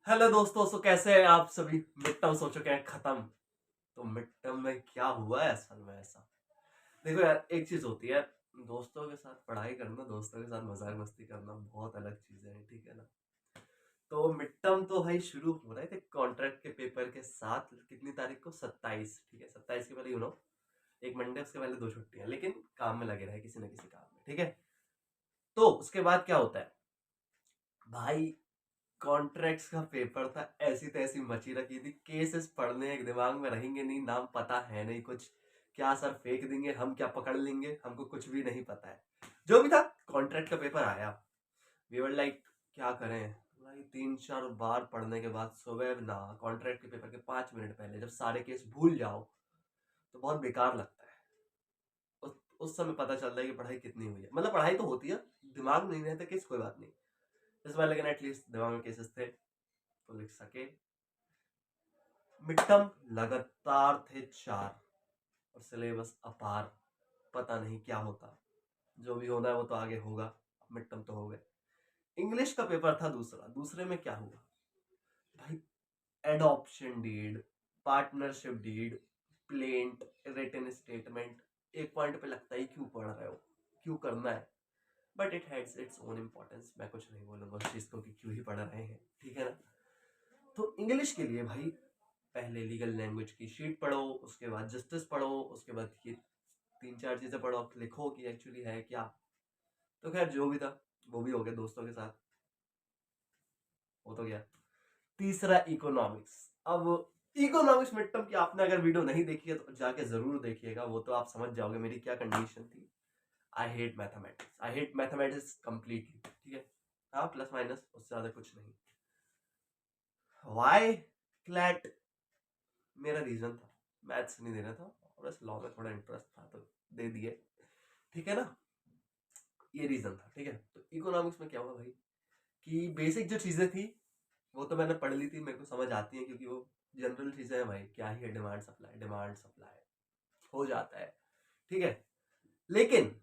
Hello दोस्तों, सो कैसे हैं आप सभी। मिड टर्म्स हो चुके हैं खत्म। तो मिड टर्म में क्या हुआ है असल में ऐसा। देखो यार, एक चीज होती है दोस्तों के साथ पढ़ाई करना, दोस्तों के साथ मजाक मस्ती करना बहुत अलग चीजें हैं, ठीक है ना। तो मिड टर्म तो भाई शुरू हो रहे थे कॉन्ट्रैक्ट के पेपर के साथ। कितनी तारीख को? 27। ठीक है, 27 के पहले एक मंडे, उसके पहले 2 छुट्टियां, लेकिन काम में लगे रहे किसी ना किसी काम में, ठीक है। तो उसके बाद क्या होता है भाई, कॉन्ट्रैक्ट्स का पेपर था, ऐसी तैसी मची रखी थी, केसेस पढ़ने एक दिमाग में रहेंगे नहीं, नाम पता है नहीं कुछ, क्या सर फेंक देंगे, हम क्या पकड़ लेंगे, हमको कुछ भी नहीं पता है। जो भी था, कॉन्ट्रैक्ट का पेपर आया। वी वर लाइक क्या करें भाई। 3-4 बार पढ़ने के बाद सुबह ना कॉन्ट्रैक्ट के पेपर के 5 मिनट पहले जब सारे केस भूल जाओ तो बहुत बेकार लगता है। उस समय पता चलता है कि पढ़ाई कितनी हुई है। मतलब पढ़ाई तो होती है, दिमाग में नहीं रहता केस, कोई बात नहीं इस बार, लेकिन एटलीस्ट दिमाग में केसेस थे तो लिख सके। मिड टर्म लगातार थे 4 और सिलेबस अपार। पता नहीं क्या होता, जो भी होना है वो तो आगे होगा। मिड टर्म तो हो गए। इंग्लिश का पेपर था दूसरा। दूसरे में क्या हुआ भाई, adoption deed, partnership deed, plaint, written statement. एक पॉइंट पे लगता है क्यों पढ़ रहे हो, क्यों करना है, but it has its own importance. मैं कुछ नहीं बोलूंगा उस चीज को कि क्यों ही पढ़ रहे हैं, ठीक है ना। तो इंग्लिश के लिए भाई पहले लीगल लैंग्वेज की शीट पढ़ो, उसके बाद जस्टिस पढ़ो, उसके बाद ये 3-4 चीजें पढ़ो, लिखो कि एक्चुअली है क्या। तो खैर जो भी था वो भी हो गया दोस्तों के साथ, हो तो गया। तीसरा इकोनॉमिक्स। अब इकोनॉमिक्स मिड टर्म की आपने अगर वीडियो नहीं देखी है तो जाके जरूर देखिएगा, वो तो आप समझ जाओगे मेरी क्या कंडीशन थी। I hate mathematics, I hate mathematics completely, ठीक है। हाँ, प्लस माइनस, उससे ज्यादा कुछ नहीं। वाई क्लैट मेरा रीजन था, मैथ्स नहीं देना था और बस लॉ में थोड़ा इंटरेस्ट था तो दे दिए, ठीक है ना। ये रीजन था, ठीक है। तो इकोनॉमिक्स में क्या हुआ भाई कि बेसिक जो चीजें थी वो तो मैंने पढ़ ली थी, मेरे को समझ आती है क्योंकि वो जनरल चीजें हैं भाई। क्या ही है, डिमांड सप्लाई हो जाता है, ठीक है। लेकिन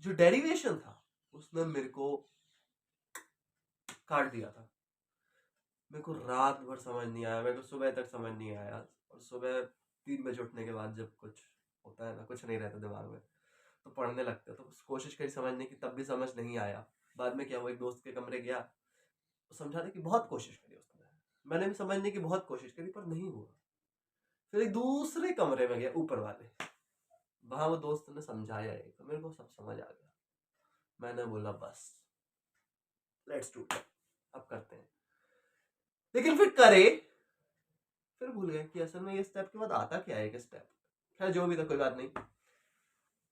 जो डेरिवेशन था उसने मेरे को काट दिया था। मेरे को रात भर समझ नहीं आया, मेरे को सुबह तक समझ नहीं आया। और सुबह 3 बजे उठने के बाद जब कुछ होता है ना, कुछ नहीं रहता दिमाग में, तो पढ़ने लगते तो कोशिश करी समझने की, तब भी समझ नहीं आया। बाद में क्या हुआ, एक दोस्त के कमरे गया, तो समझाने की बहुत कोशिश करी उसने, मैंने भी समझने की बहुत कोशिश करी पर नहीं हुआ। फिर एक दूसरे कमरे में गया, ऊपर वाले, वहां वो दोस्त ने समझाया एक, तो मेरे को सब समझ आ गया। मैंने बोला बस, लेट्स डू, अब करते हैं। लेकिन फिर करे, फिर भूल गए कि असल में ये स्टेप के बाद आता क्या है, एक स्टेप। खैर जो भी था, कोई बात नहीं।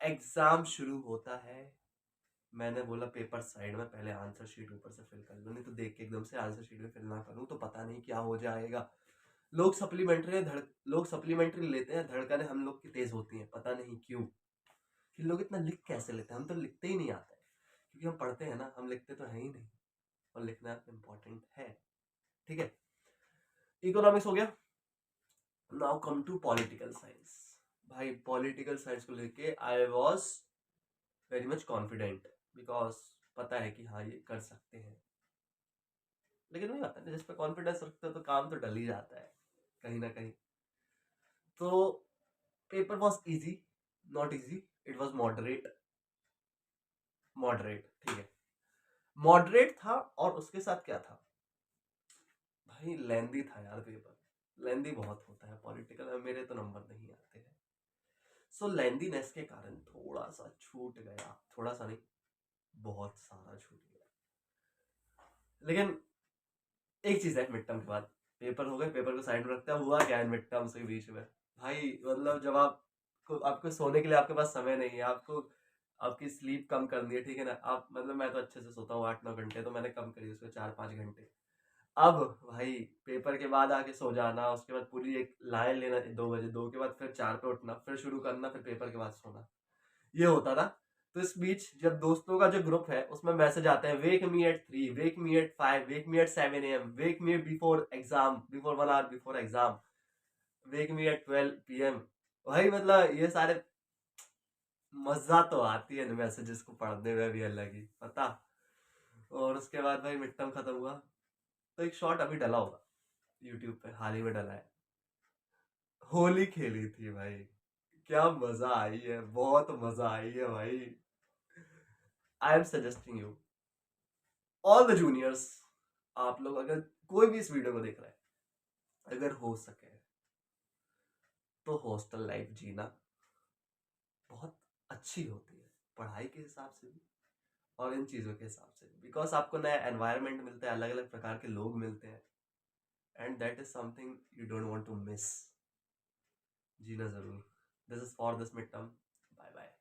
एग्जाम शुरू होता है, मैंने बोला पेपर साइड में, पहले आंसर शीट ऊपर से फिल कर लो, नहीं तो देख के एकदम से आंसर शीट में फिल ना करूं तो पता नहीं क्या हो जाएगा। लोग सप्लीमेंट्री लेते हैं, धड़कने हम लोग की तेज होती हैं, पता नहीं क्यों कि लोग इतना लिख कैसे लेते हैं। हम तो लिखते ही नहीं आता है, क्योंकि हम पढ़ते हैं ना, हम लिखते तो है ही नहीं, और लिखना इंपॉर्टेंट है, ठीक है। इकोनॉमिक्स हो गया। Now come to political science. भाई पॉलिटिकल साइंस को लेके I was very much confident, because पता है कि हाँ ये कर सकते हैं। लेकिन वही बात है, जिस पे कॉन्फिडेंस रखते हो तो काम तो डल ही जाता है कहीं ना कहीं। तो paper was easy, not easy, it was moderate. Moderate, ठीक है, मॉडरेट था। और उसके साथ क्या था भाई, लेंदी था यार पेपर। लेंदी बहुत होता है पॉलिटिकल में, मेरे तो नंबर नहीं आते हैं। सो लेंदीनेस के कारण थोड़ा सा छूट गया, थोड़ा सा नहीं, बहुत सारा छूट गया। लेकिन एक चीज है, मिड टर्म के बाद पेपर हो गए, पेपर को साइड में रखते हैं, हुआ क्या है मिड टर्म के बीच में भाई। मतलब जब आपको सोने के लिए आपके पास समय नहीं है, आपको आपकी स्लीप कम करनी है, ठीक है ना। आप मतलब मैं तो अच्छे से सोता हूँ 8-9 घंटे, तो मैंने कम करी उसको 4-5 घंटे। अब भाई पेपर के बाद आके सो जाना, उसके बाद पूरी एक लाइन लेना 2 बजे, 2 के बाद फिर 4 पे उठना, फिर शुरू करना, फिर पेपर के बाद सोना, ये होता था। तो इस बीच जब दोस्तों का जो ग्रुप है उसमें मैसेज आते हैं, wake me at 3, wake me at 5, wake me at 7 AM, wake me before exam, before 1 hour before exam, wake me at 12 PM। भाई मतलब ये सारे मजा तो आती है मैसेजेस को पढ़ने में भी अलग ही, पता। और उसके बाद भाई मिड टर्म खत्म हुआ, तो एक शॉट अभी डला होगा, यूट्यूब पे हाल ही में डला है। होली खेली थी भाई, क्या मजा आई है, बहुत मजा आई है भाई। I am suggesting you all the juniors, आप लोग अगर कोई भी इस वीडियो को देख रहा है, अगर हो सके तो हॉस्टल लाइफ जीना बहुत अच्छी होती है, पढ़ाई के हिसाब से भी और इन चीज़ों के हिसाब से भी, बिकॉज आपको नया एनवायरनमेंट मिलता है, अलग अलग प्रकार के लोग मिलते हैं, and that is something you don't want to miss. जीना जरूर। This is for this mid term. Bye bye.